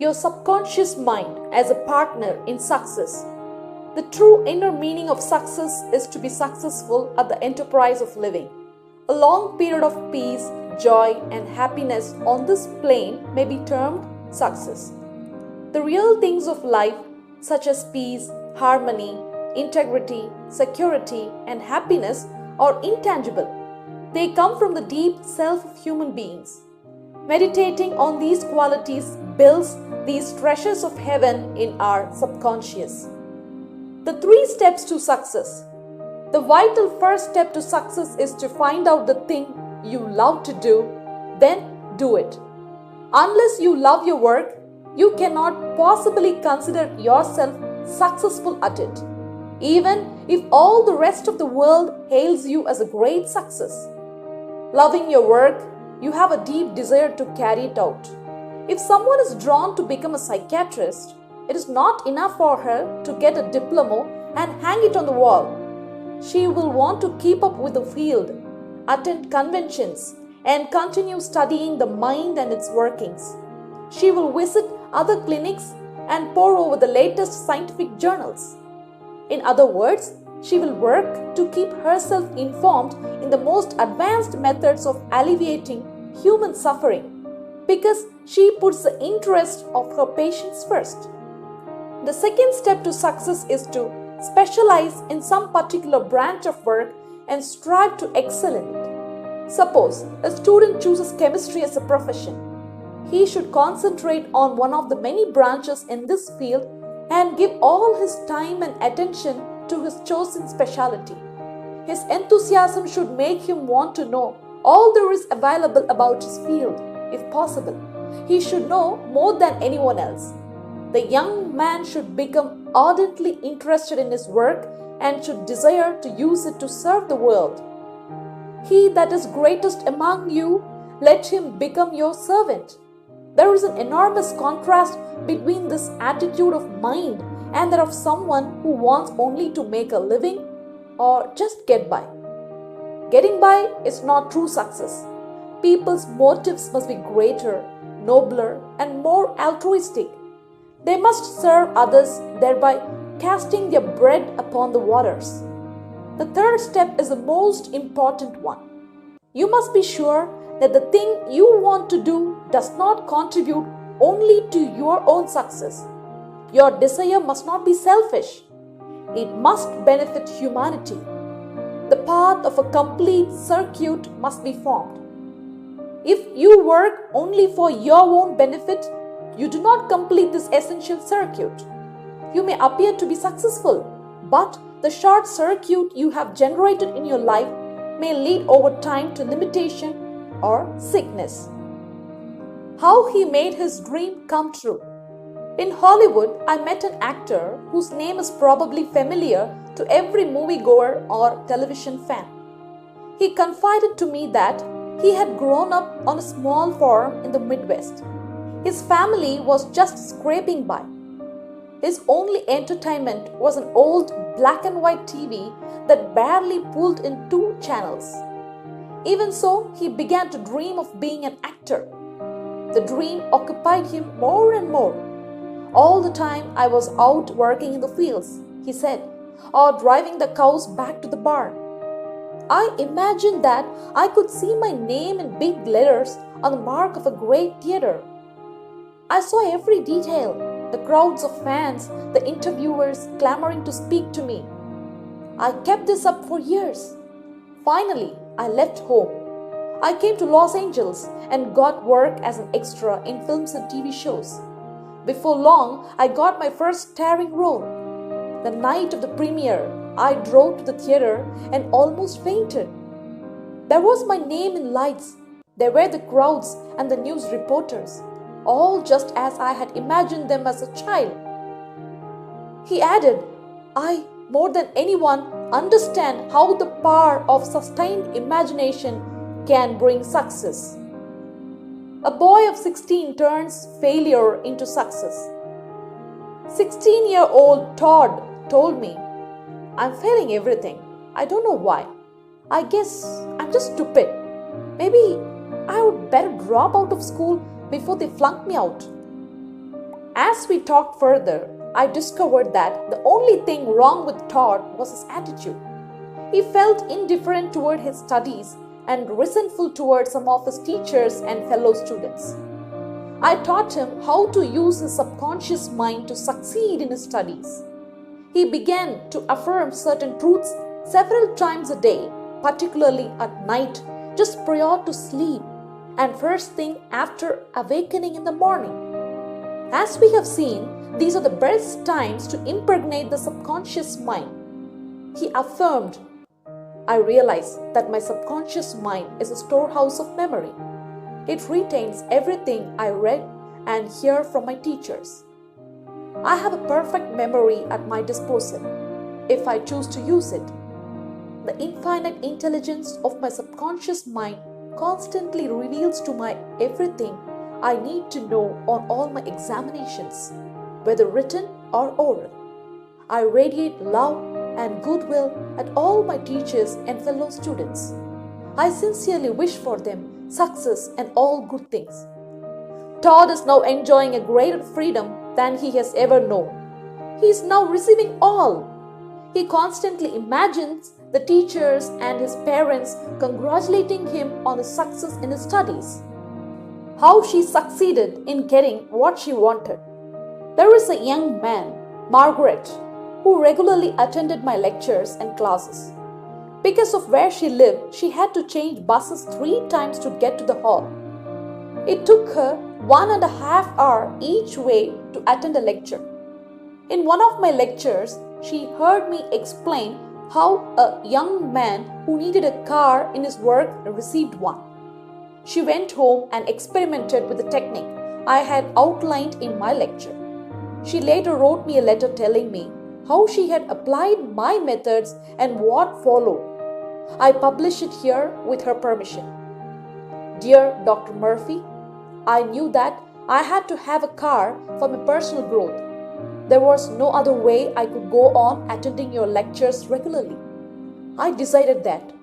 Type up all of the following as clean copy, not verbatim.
your subconscious mind as a partner in success. The true inner meaning of success is to be successful at the enterprise of living. A long period of peace, joy, and happiness on this plane may be termed success. The real things of life, such as peace, harmony, integrity, security, and happiness, are intangible. They come from the deep self of human beings. Meditating on these qualities builds these treasures of heaven in our subconscious. The 3 steps to success. The vital first step to success is to find out the thing you love to do, then do it. Unless you love your work, you cannot possibly consider yourself successful at it, even if all the rest of the world hails you as a great success. Loving your work, you have a deep desire to carry it out. If someone is drawn to become a psychiatrist, it is not enough for her to get a diploma and hang it on the wall. She will want to keep up with the field, attend conventions, and continue studying the mind and its workings. She will visit other clinics and pore over the latest scientific journals. In other words, she will work to keep herself informed in the most advanced methods of alleviating human suffering because she puts the interest of her patients first. The second step to success is to specialize in some particular branch of work and strive to excel in it. Suppose a student chooses chemistry as a profession. He should concentrate on one of the many branches in this field and give all his time and attention to his chosen specialty. His enthusiasm should make him want to know all there is available about his field, if possible. He should know more than anyone else. The young man should become ardently interested in his work and should desire to use it to serve the world. He that is greatest among you, let him become your servant. There is an enormous contrast between this attitude of mind and that of someone who wants only to make a living or just get by. Getting by is not true success. People's motives must be greater, nobler, and more altruistic. They must serve others, thereby casting their bread upon the waters. The third step is the most important one. You must be sure that the thing you want to do does not contribute only to your own success. Your desire must not be selfish. It must benefit humanity. The path of a complete circuit must be formed. If you work only for your own benefit, you do not complete this essential circuit. You may appear to be successful, but the short circuit you have generated in your life may lead over time to limitation or sickness. How he made his dream come true. In Hollywood, I met an actor whose name is probably familiar to every moviegoer or television fan. He confided to me that he had grown up on a small farm in the Midwest. His family was just scraping by. His only entertainment was an old black and white TV that barely pulled in 2 channels. Even so, he began to dream of being an actor. The dream occupied him more and more. All the time I was out working in the fields, he said, or driving the cows back to the barn. I imagined that I could see my name in big letters on the mark of a great theater. I saw every detail, the crowds of fans, the interviewers clamoring to speak to me. I kept this up for years. Finally, I left home. I came to Los Angeles and got work as an extra in films and TV shows. Before long, I got my first starring role. The night of the premiere, I drove to the theater and almost fainted. There was my name in lights. There were the crowds and the news reporters, all just as I had imagined them as a child. He added, I, more than anyone, understand how the power of sustained imagination can bring success. A boy of 16 turns failure into success. 16-year-old Todd told me, I'm failing everything. I don't know why. I guess I'm just stupid. Maybe I would better drop out of school before they flunk me out. As we talked further, I discovered that the only thing wrong with Todd was his attitude. He felt indifferent toward his studies and resentful toward some of his teachers and fellow students. I taught him how to use his subconscious mind to succeed in his studies. He began to affirm certain truths several times a day, particularly at night, just prior to sleep, and first thing after awakening in the morning. As we have seen, these are the best times to impregnate the subconscious mind. He affirmed, I realize that my subconscious mind is a storehouse of memory. It retains everything I read and hear from my teachers. I have a perfect memory at my disposal if I choose to use it. The infinite intelligence of my subconscious mind constantly reveals to me everything I need to know on all my examinations, whether written or oral. I radiate love and goodwill at all my teachers and fellow students. I sincerely wish for them success and all good things. Todd is now enjoying a greater freedom than he has ever known. He is now receiving all. He constantly imagines the teachers and his parents congratulating him on his success in his studies. How she succeeded in getting what she wanted. There is a young man, Margaret, who regularly attended my lectures and classes. Because of where she lived, she had to change buses 3 times to get to the hall. It took her 1.5 hours each way to attend a lecture. In one of my lectures, she heard me explain how a young man who needed a car in his work received one. She went home and experimented with the technique I had outlined in my lecture. She later wrote me a letter telling me how she had applied my methods and what followed. I publish it here with her permission. Dear Dr. Murphy, I knew that I had to have a car for my personal growth. There was no other way I could go on attending your lectures regularly. I decided that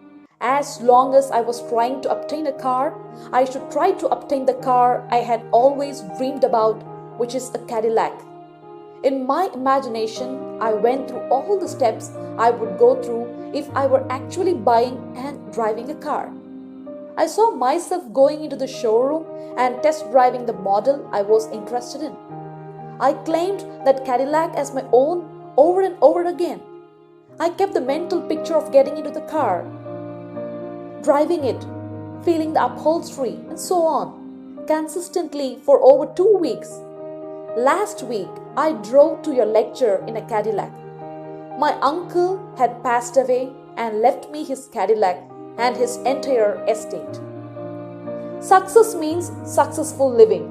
as long as I was trying to obtain a car, I should try to obtain the car I had always dreamed about, which is a Cadillac. In my imagination, I went through all the steps I would go through if I were actually buying and driving a car. I saw myself going into the showroom and test driving the model I was interested in. I claimed that Cadillac as my own over and over again. I kept the mental picture of getting into the car, driving it, feeling the upholstery, and so on, consistently for over 2 weeks. Last week, I drove to your lecture in a Cadillac. My uncle had passed away and left me his Cadillac and his entire estate. Success means successful living.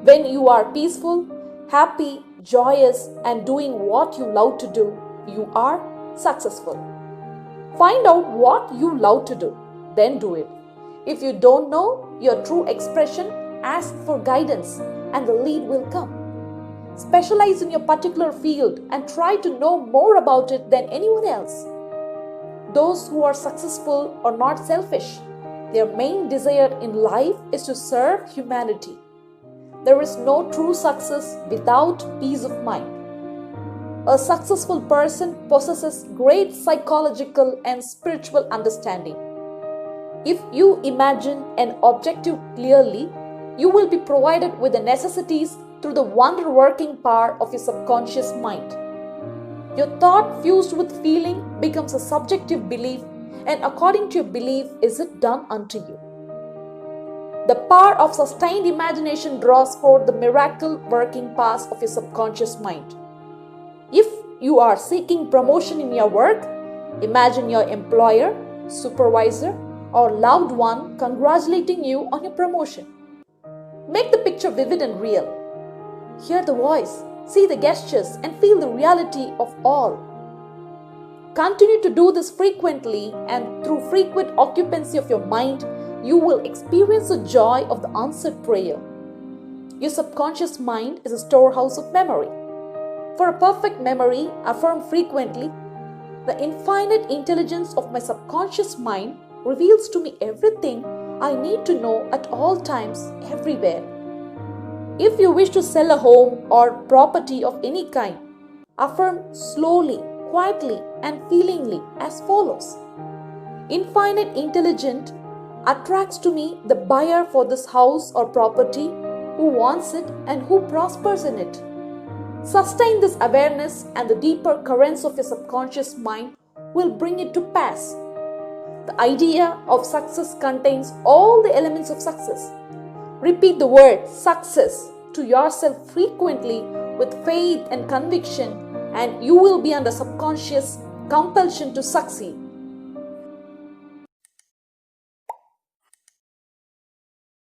When you are peaceful, happy, joyous, and doing what you love to do, you are successful. Find out what you love to do, then do it. If you don't know your true expression, ask for guidance and the lead will come. Specialize in your particular field and try to know more about it than anyone else. Those who are successful are not selfish. Their main desire in life is to serve humanity. There is no true success without peace of mind. A successful person possesses great psychological and spiritual understanding. If you imagine an objective clearly, you will be provided with the necessities through the wonder-working power of your subconscious mind. Your thought fused with feeling becomes a subjective belief, and according to your belief is it done unto you. The power of sustained imagination draws forth the miracle working powers of your subconscious mind. If you are seeking promotion in your work, imagine your employer, supervisor, or loved one congratulating you on your promotion. Make the picture vivid and real. Hear the voice, see the gestures, and feel the reality of all. Continue to do this frequently, and through frequent occupancy of your mind, you will experience the joy of the answered prayer. Your subconscious mind is a storehouse of memory. For a perfect memory, affirm frequently, the infinite intelligence of my subconscious mind reveals to me everything I need to know at all times, everywhere. If you wish to sell a home or property of any kind, affirm slowly, quietly, and feelingly as follows: Infinite intelligence attracts to me the buyer for this house or property who wants it and who prospers in it. Sustain this awareness, and the deeper currents of your subconscious mind will bring it to pass. The idea of success contains all the elements of success. Repeat the word success to yourself frequently with faith and conviction, and you will be under subconscious compulsion to succeed.